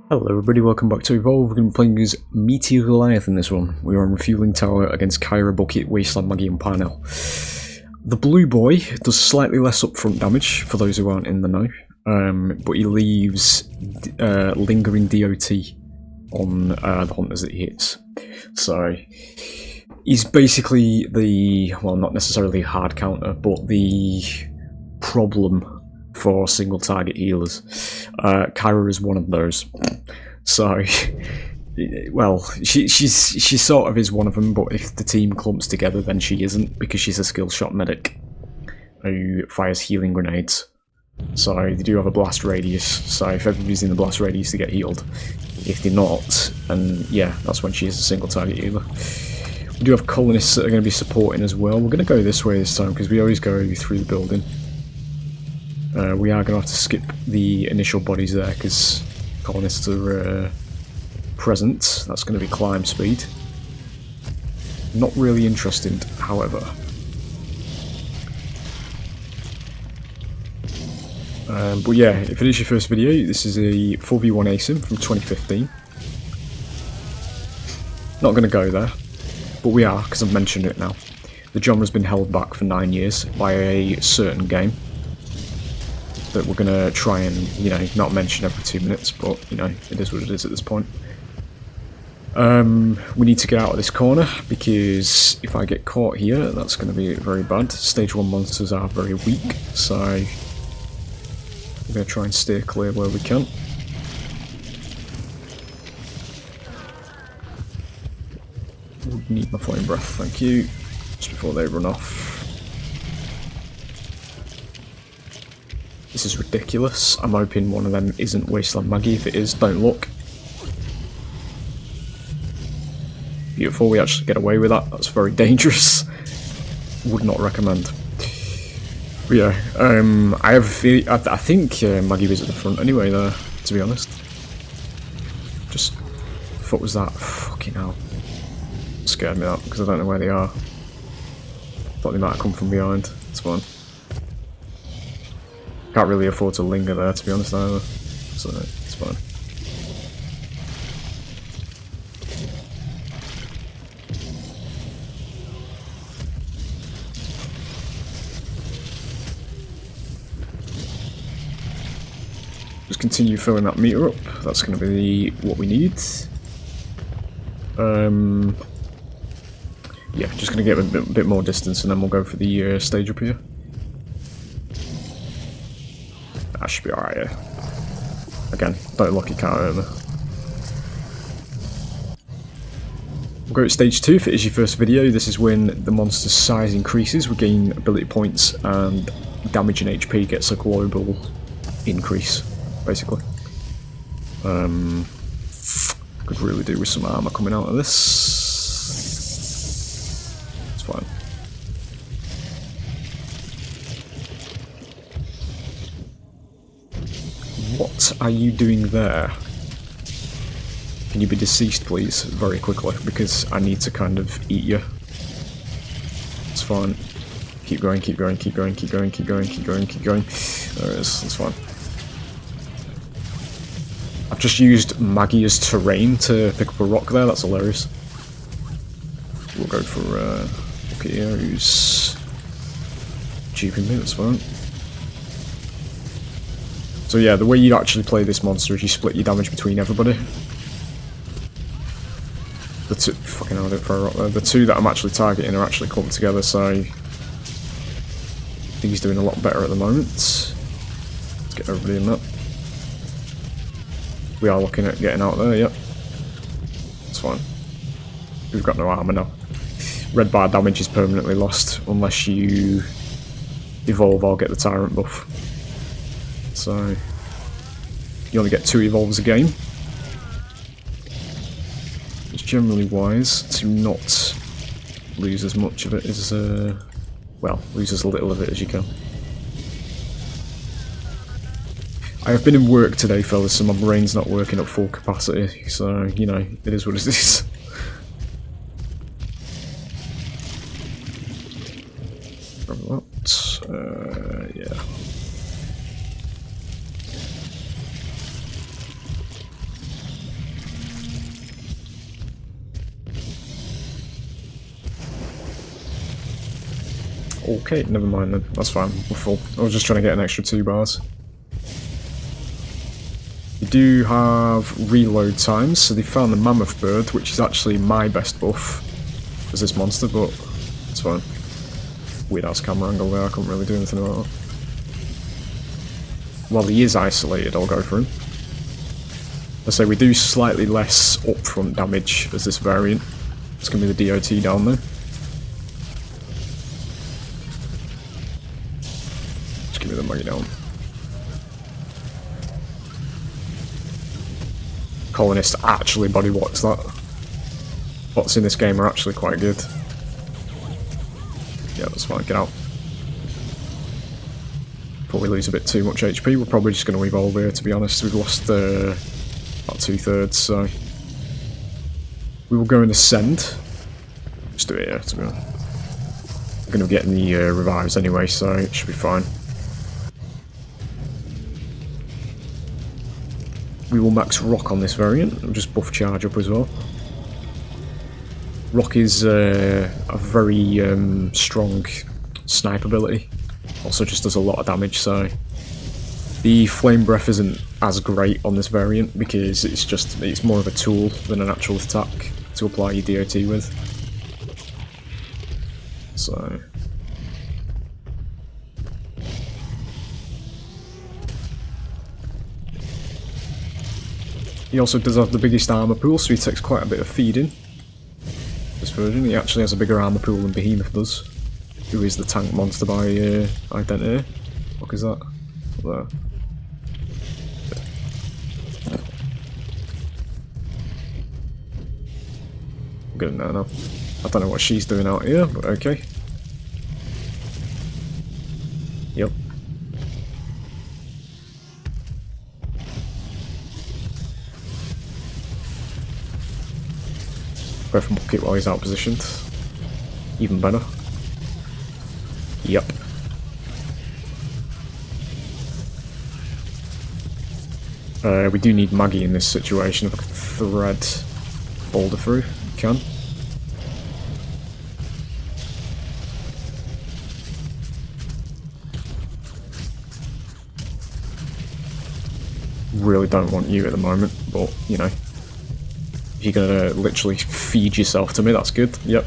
Hello everybody, welcome back to Evolve. We're going to be playing as METEOR Goliath in this one. We are on Refueling Tower against Kyra, Bucket, Wasteland, Maggie and Parnell. The blue boy does slightly less upfront damage, for those who aren't in the know, but he leaves lingering DOT on the hunters that he hits. So, he's basically the, well, not necessarily a hard counter, but the problem for single target healers. Kyra is one of those. So, well, she sort of is one of them, but if the team clumps together, then she isn't, because she's a skill shot medic who fires healing grenades. So they do have a blast radius, so if everybody's in the blast radius to get healed. If they're not, and yeah, that's when she is a single target healer. We do have colonists that are going to be supporting as well. We're going to go this way this time, because we always go through the building. We are going to have to skip the initial bodies there because colonists are present. That's going to be climb speed. Not really interested, however. But yeah, if it is your first video, this is a 4v1 ASIM from 2015. Not going to go there, but we are, because I've mentioned it now. The genre's been held back for 9 years by a certain game that we're going to try and, you know, not mention every 2 minutes, but, you know, it is what it is at this point. We need to get out of this corner, because if I get caught here, that's going to be very bad. Stage 1 monsters are very weak, so we're going to try and steer clear where we can. Would need my flame breath, thank you, just before they run off. This is ridiculous. I'm hoping one of them isn't Wasteland Maggie. If it is, don't look. Beautiful, we actually get away with that. That's very dangerous. Would not recommend. But yeah, I think Maggie was at the front anyway there, to be honest. Just, what was that? Fucking hell. Scared me that, because I don't know where they are. Thought they might have come from behind. It's fine. Can't really afford to linger there, to be honest, either. So, it's fine. Just continue filling that meter up. That's going to be what we need. Yeah, just going to get a bit more distance and then we'll go for the stage up here. That should be alright, yeah. Again, don't look, you can't hurt me. We'll go to stage 2 if it is your first video. This is when the monster's size increases, we gain ability points, and damage and HP gets a global increase, basically. Could really do with some armor coming out of this. It's fine. What are you doing there? Can you be deceased, please, very quickly, because I need to kind of eat you. It's fine. Keep going, keep going, keep going, keep going, keep going, keep going, keep going. There it is, it's fine. I've just used Maggie as terrain to pick up a rock there, that's hilarious. We'll go for look at here, who's cheaping me, that's fine. So yeah, the way you actually play this monster is you split your damage between everybody. The two, fucking hell, I didn't throw a rock there. The two that I'm actually targeting are actually clumped together, so I think he's doing a lot better at the moment. Let's get everybody in that. We are looking at getting out there, yep. It's fine. We've got no armor now. Red bar damage is permanently lost unless you evolve or get the tyrant buff. So, you only get 2 evolves a game. It's generally wise to not lose as much of it as, well, lose as little of it as you can. I have been in work today, fellas, so my brain's not working at full capacity, so, you know, it is what it is. Grab that, yeah. Okay, never mind then. That's fine. We're full. I was just trying to get an extra 2 bars. You do have reload times, so they found the mammoth bird, which is actually my best buff as this monster, but it's fine. Weird ass camera angle there, I couldn't really do anything about that. While he is isolated, I'll go for him. I say we do slightly less upfront damage as this variant. It's going to be the DOT down there. Just give me the money down. Colonist actually body blocks that. Bots in this game are actually quite good. Yeah, that's fine, get out. Before we lose a bit too much HP, we're probably just going to evolve here, to be honest. We've lost about 2/3, so... We will go and ascend. Just do it here, to be honest. We're going to be getting the revives anyway, so it should be fine. We will max rock on this variant, and just buff charge up as well. Rock is a very strong snipe ability. Also just does a lot of damage, so the flame breath isn't as great on this variant because it's more of a tool than an actual attack to apply your DOT with. So he also does have the biggest armor pool, so he takes quite a bit of feeding. This version, he actually has a bigger armor pool than Behemoth does, who is the tank monster by identity. What is that? There. I'm good now. I don't know what she's doing out here, but okay. Yep. Go for bucket while he's out positioned. Even better. Yep. We do need Maggie in this situation. If I can thread Boulder through, you can. Really don't want you at the moment, but you know, if you're gonna literally feed yourself to me, that's good. Yep.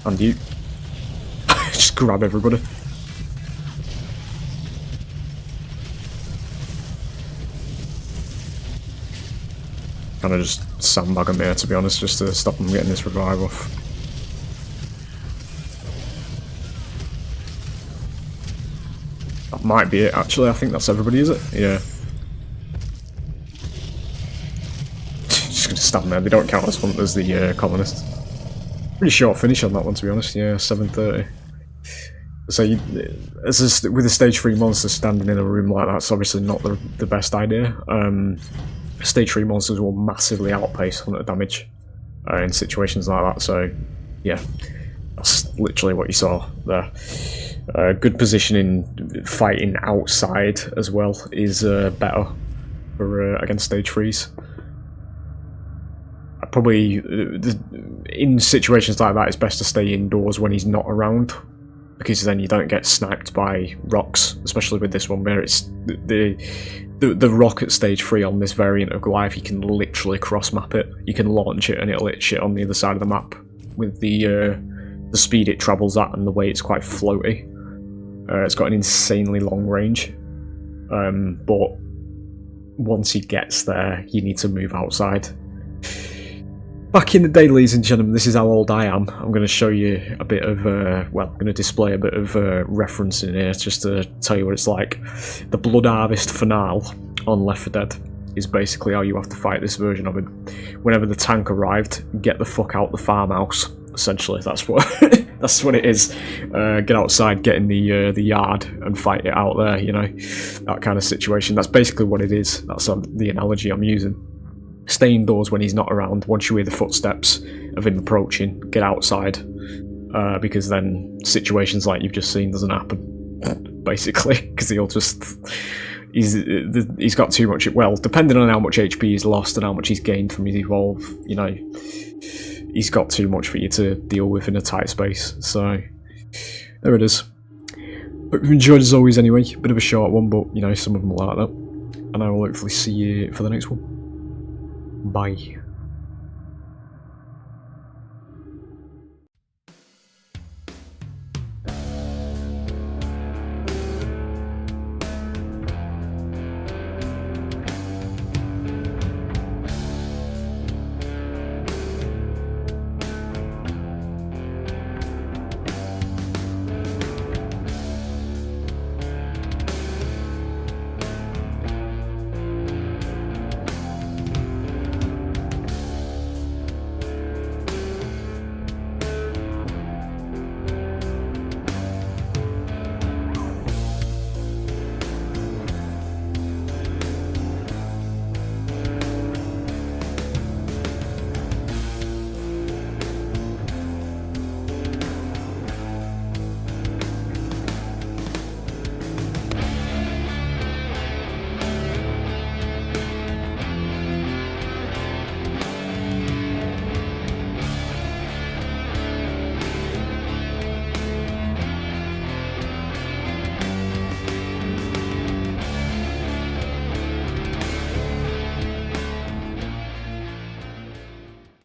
And you. Just grab everybody. Kind of just sandbag them there, to be honest, just to stop them getting this revive off. That might be it, actually. I think that's everybody, is it? Yeah. Just gonna stand there. They don't count as hunters, the colonists. Pretty short finish on that one, to be honest. Yeah, 7:30. So, with a stage 3 monster standing in a room like that, it's obviously not the best idea. Stage 3 monsters will massively outpace hunter damage in situations like that, so yeah, that's literally what you saw there. Good positioning, fighting outside as well is better for against stage 3s. Probably in situations like that, it's best to stay indoors when he's not around, because then you don't get sniped by rocks, especially with this one where it's the rock at stage 3 on this variant of Goliath. You can literally cross map it. You can launch it and it'll hit shit on the other side of the map with the speed it travels at and the way it's quite floaty. It's got an insanely long range, but once he gets there, you need to move outside. Back in the day, ladies and gentlemen, this is how old I am. I'm going to show you a bit of, well, I'm going to display a bit of reference in here just to tell you what it's like. The Blood Harvest finale on Left 4 Dead is basically how you have to fight this version of it. Whenever the tank arrived, get the fuck out the farmhouse. Essentially, that's what that's what it is. Get outside, get in the yard, and fight it out there. You know, that kind of situation. That's basically what it is. That's the analogy I'm using. Stay indoors when he's not around. Once you hear the footsteps of him approaching, get outside, because then situations like you've just seen doesn't happen, basically, because he'll just he's got too much. Well, depending on how much HP he's lost and how much he's gained from his evolve, you know, he's got too much for you to deal with in a tight space. So there it is. Hope you've enjoyed as always anyway. Bit of a short one, but you know, some of them are like that. And I will hopefully see you for the next one. Bye.